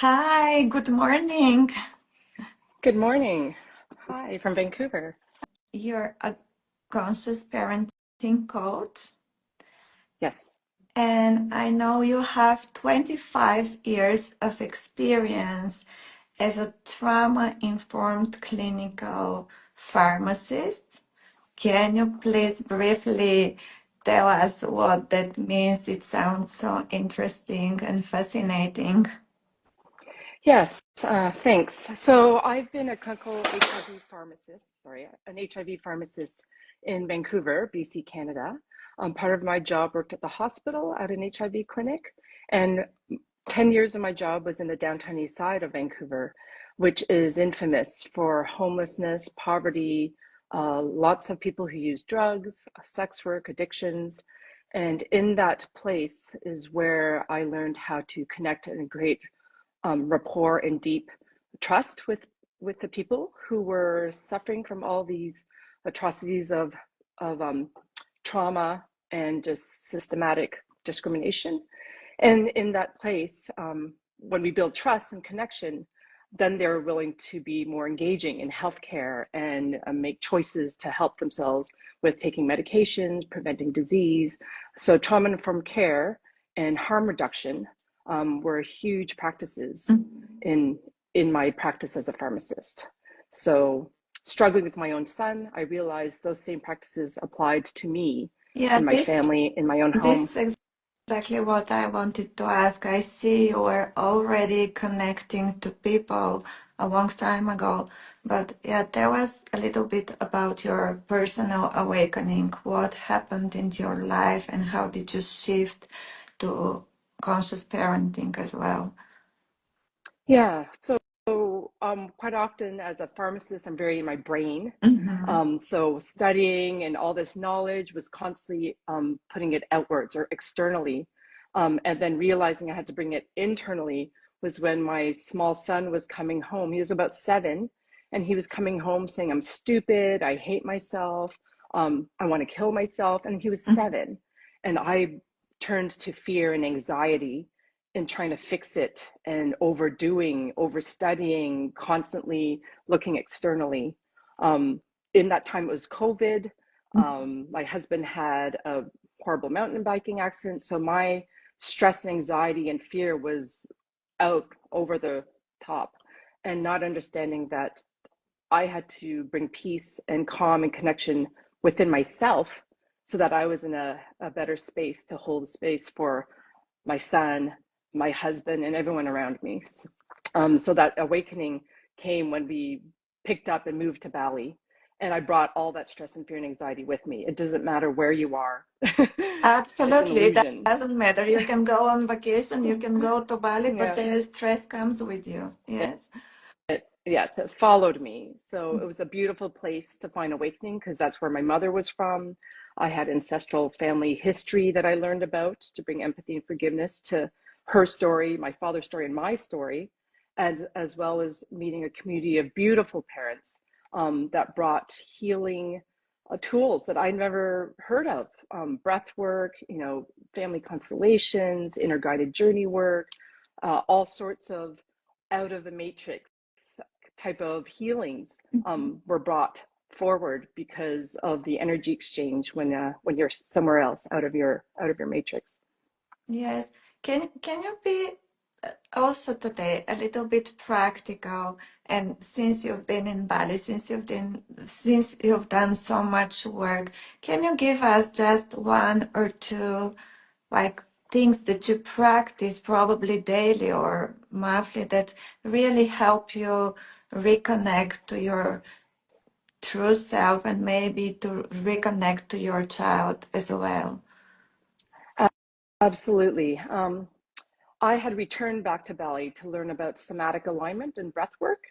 Hi, good morning. Good morning. Hi from Vancouver. You're a conscious parenting coach, Yes. and I know you have 25 years of experience as a trauma-informed clinical pharmacist. Can you please briefly tell us what that means? It sounds so interesting and fascinating. Yes, thanks. So I've been a clinical HIV pharmacist, an HIV pharmacist in Vancouver, BC, Canada. Part of my job worked at the hospital at an HIV clinic, and 10 years of my job was in the downtown east side of Vancouver, which is infamous for homelessness, poverty, lots of people who use drugs, sex work, addictions. And in that place is where I learned how to connect and create rapport and deep trust with the people who were suffering from all these atrocities of trauma and just systematic discrimination. And in that place, when we build trust and connection, then they're willing to be more engaging in healthcare and make choices to help themselves with taking medications, preventing disease. So trauma-informed care and harm reduction were huge practices in my practice as a pharmacist. So struggling with my own son, I realized those same practices applied to me Yeah, in my family, in my own home. this is exactly what I wanted to ask. I see you were already connecting to people a long time ago, but yeah, tell us a little bit about your personal awakening. What happened in your life and how did you shift to conscious parenting as well? Yeah. So quite often as a pharmacist, I'm very in my brain. Mm-hmm. So studying and all this knowledge was constantly putting it outwards or externally. And then realizing I had to bring it internally was when my small son was coming home. He was about 7, and he was coming home saying, "I'm stupid. I hate myself. I want to kill myself." And he was 7. And I turned to fear and anxiety in trying to fix it and overdoing, overstudying, constantly looking externally. Um, in that time, it was COVID. My husband had a horrible mountain biking accident. So my stress and anxiety and fear was out over the top, and not understanding that I had to bring peace and calm and connection within myself so that I was in a better space to hold space for my son, my husband, and everyone around me. So that awakening came when we picked up and moved to Bali. And I brought all that stress and fear and anxiety with me. It doesn't matter where you are, it's an Absolutely, that illusion. doesn't matter. You can go on vacation, you can go to Bali, but Yeah. the stress comes with you. Yes. Yes, it followed me. So it was a beautiful place to find awakening because that's where my mother was from. I had ancestral family history that I learned about to bring empathy and forgiveness to her story, my father's story, and my story, and as well as meeting a community of beautiful parents that brought healing tools that I never heard of, breath work, family constellations, inner guided journey work, all sorts of out of the matrix type of healings were brought forward because of the energy exchange when you're somewhere else out of your matrix. Yes. Can you be also today a little bit practical? And since you've been in Bali, since you've done so much work, can you give us just one or two like things that you practice probably daily or monthly that really help you reconnect to your true self and maybe to reconnect to your child as well? Absolutely. I had returned back to Bali to learn about somatic alignment and breath work.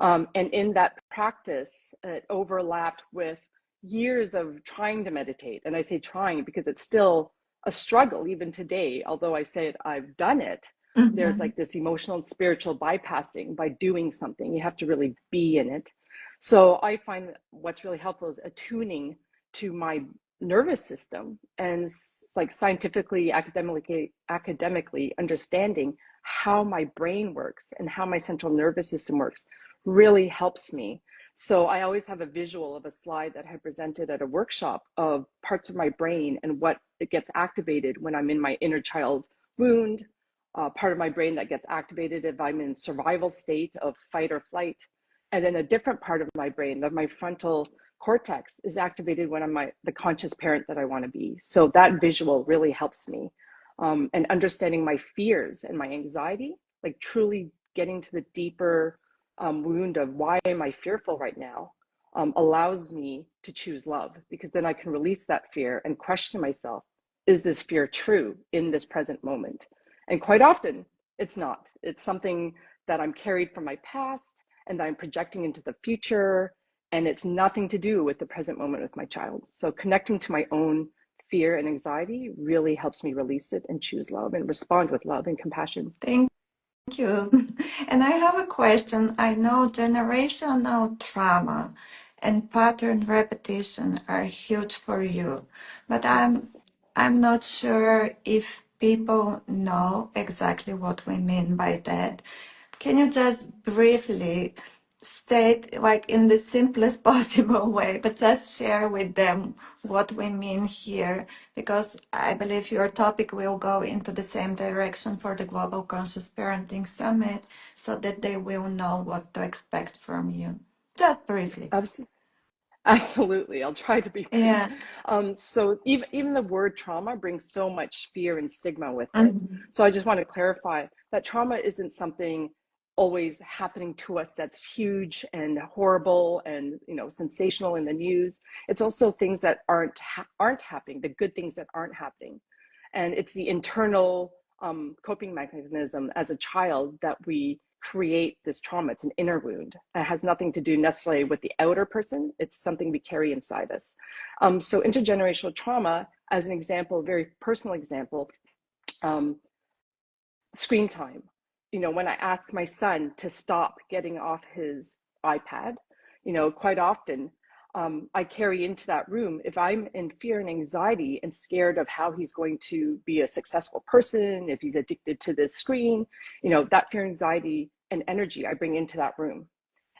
And in that practice, it overlapped with years of trying to meditate. And I say trying because it's still a struggle even today. Although I say I've done it, there's Mhm. like this emotional and spiritual bypassing by doing something. You have to really be in it. So I find that what's really helpful is attuning to my nervous system and like scientifically academically understanding how my brain works and how my central nervous system works really helps me. So I always have a visual of a slide that I presented at a workshop of parts of my brain and what it gets activated when I'm in my inner child wound, part of my brain that gets activated if I'm in survival state of fight or flight. And then a different part of my brain, of my frontal cortex, is activated when I'm the conscious parent that I want to be. So that visual really helps me. And understanding my fears and my anxiety, like truly getting to the deeper wound of why am I fearful right now, allows me to choose love, because then I can release that fear and question myself, is this fear true in this present moment? And quite often it's not. It's something that I'm carried from my past and I'm projecting into the future, and it's nothing to do with the present moment with my child. So connecting to my own fear and anxiety really helps me release it and choose love and respond with love and compassion. Thank you. And I have a question. I know generational trauma and pattern repetition are huge for you, but I'm Yes. I'm not sure if people know exactly what we mean by that. Can you just briefly state, like in the simplest possible way, but just share with them what we mean here? Because I believe your topic will go into the same direction for the Global Conscious Parenting Summit, so that they will know what to expect from you. Just briefly. Absolutely. I'll try to be brief. Yeah. So even the word trauma brings so much fear and stigma with it. Mhm. So I just want to clarify that trauma isn't something always happening to us that's huge and horrible and sensational in the news. It's also things that aren't happening, the good things that aren't happening. And it's the internal coping mechanism as a child that we create this trauma. It's an inner wound. It has nothing to do necessarily with the outer person. It's something we carry inside us. So intergenerational trauma, as an example, a very personal example, um, screen time. When I ask my son to stop getting off his iPad, quite often I carry into that room, if I'm in fear and anxiety and scared of how he's going to be a successful person, if he's addicted to this screen, that fear, anxiety, and energy I bring into that room.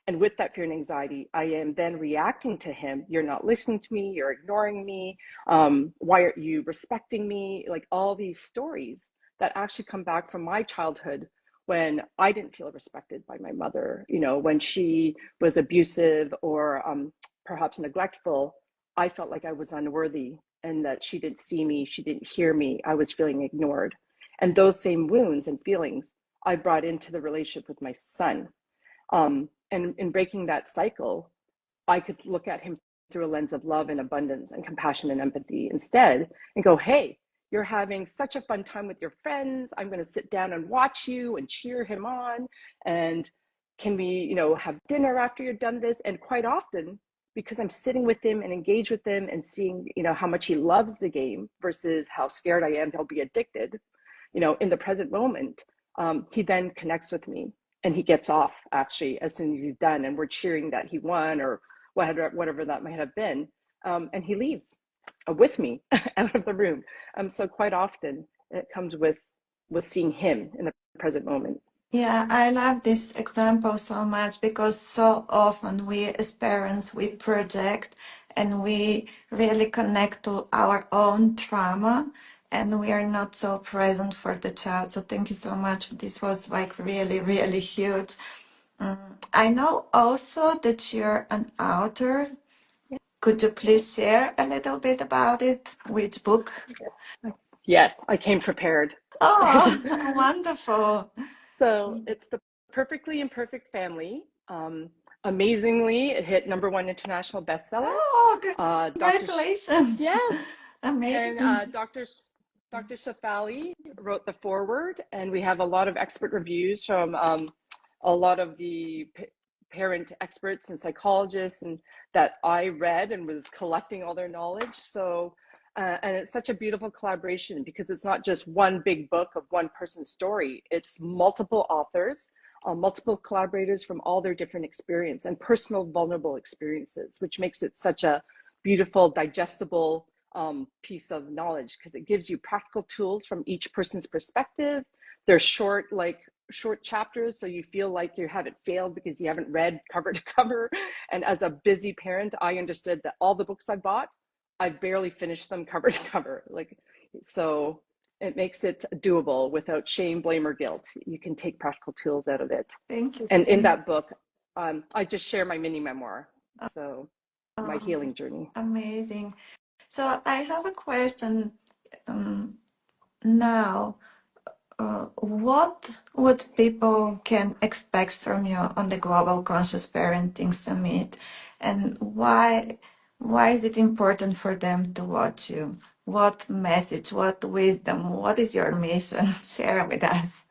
And with that fear and anxiety, I am then reacting to him. You're not listening to me. You're ignoring me. Why aren't you respecting me? Like all these stories that actually come back from my childhood when I didn't feel respected by my mother, when she was abusive or perhaps neglectful. I felt like I was unworthy and that she didn't see me. She didn't hear me. I was feeling ignored. And those same wounds and feelings I brought into the relationship with my son. And in breaking that cycle, I could look at him through a lens of love and abundance and compassion and empathy instead and go, hey, you're having such a fun time with your friends. I'm going to sit down and watch you and cheer him on. And can we, have dinner after you're done this? And quite often, because I'm sitting with him and engage with him and seeing, how much he loves the game versus how scared I am he'll be addicted, in the present moment, he then connects with me and he gets off actually as soon as he's done, and we're cheering that he won or whatever that might have been, and he leaves with me out of the room. So quite often it comes with seeing him in the present moment. Yeah, I love this example so much because so often we as parents, we project and we really connect to our own trauma and we are not so present for the child. So thank you so much. This was like really, really huge. I know also that you're an author. Could you please share a little bit about it? Which book? Yes, I came prepared. Oh, wonderful. So it's The Perfectly Imperfect Family. Amazingly, it hit #1 international bestseller. Oh, Dr. congratulations. Yes, and Amazing. Dr. Shafali wrote the foreword, and we have a lot of expert reviews from a lot of the parent experts and psychologists, and that I read and was collecting all their knowledge. So, and it's such a beautiful collaboration because it's not just one big book of one person's story. It's multiple authors, multiple collaborators from all their different experience and personal vulnerable experiences, which makes it such a beautiful, digestible piece of knowledge because it gives you practical tools from each person's perspective they're short, like short chapters, so you feel like you haven't failed because you haven't read cover to cover. And as a busy parent, I understood that all the books I bought, I barely finished them cover to cover. Like, so it makes it doable without shame, blame, or guilt. You can take practical tools out of it. Thank you. And in Thank you. that book, I just share my mini memoir. So my Oh, healing journey. amazing. So I have a question um, now. What would people can expect from you on the Global Conscious Parenting Summit, and why is it important for them to watch you? What message, what wisdom, what is your mission? Share with us.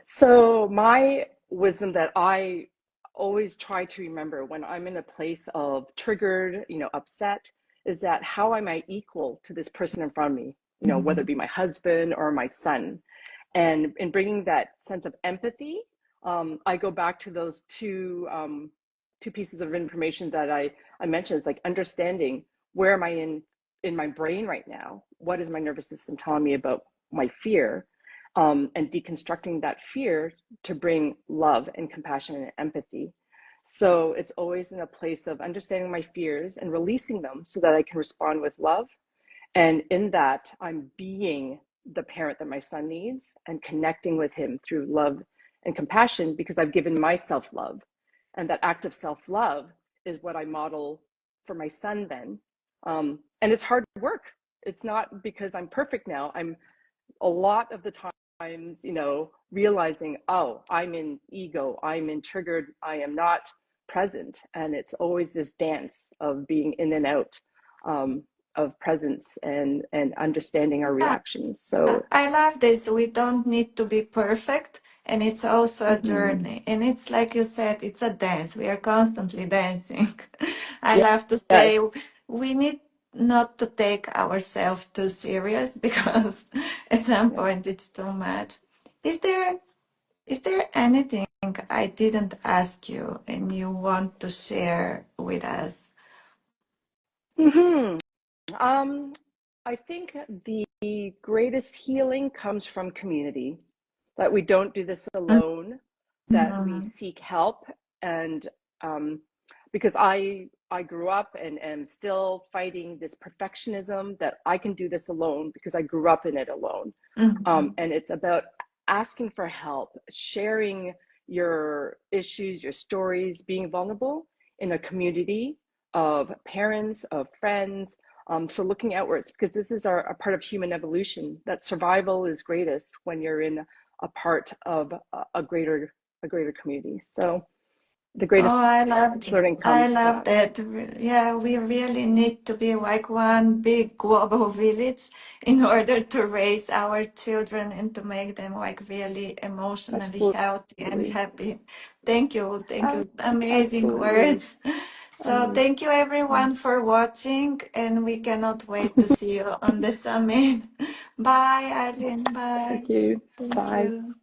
So my wisdom that I always try to remember when I'm in a place of triggered, upset, is that how am I equal to this person in front of me? Whether it Mhm. be my husband or my son, and in bringing that sense of empathy, I go back to those two pieces of information that I mentioned. Is like understanding where am I in my brain right now? What is my nervous system telling me about my fear? And deconstructing that fear to bring love and compassion and empathy. So it's always in a place of understanding my fears and releasing them so that I can respond with love. And in that, I'm being the parent that my son needs and connecting with him through love and compassion because I've given myself love. And that act of self love is what I model for my son then. And it's hard work. It's not because I'm perfect now. I'm a lot of the times, realizing, oh, I'm in ego, I'm in triggered, I am not present. And it's always this dance of being in and out of presence and understanding our reactions. So, I love this. We don't need to be perfect, and it's also a mm-hmm. journey. And it's like you said, it's a dance. We are constantly dancing. I Yes, love to say we need not to take ourselves too serious because at some yeah. point it's too much. Is there is there anything I didn't ask you and you want to share with us? Mm-hmm. Um, I think the greatest healing comes from community, that we don't do this alone, that we Mhm. seek help. And um, because I grew up and am still fighting this perfectionism that I can do this alone because I grew up in it alone. Mhm. And it's about asking for help, sharing your issues, your stories, being vulnerable in a community of parents, of friends. So looking outwards, because this is a part of human evolution, that survival is greatest when you're in a part of a greater community. So the greatest Oh, learning I comes love that. that. Yeah, we really need to be like one big global village in order to raise our children and to make them like really emotionally healthy and Absolutely. happy. Thank you. Thank Uh, you. Amazing Absolutely. words. So thank you everyone for watching, and we cannot wait to see you on the summit. Bye, Arlene. Bye. Thank you. Thank Bye. you.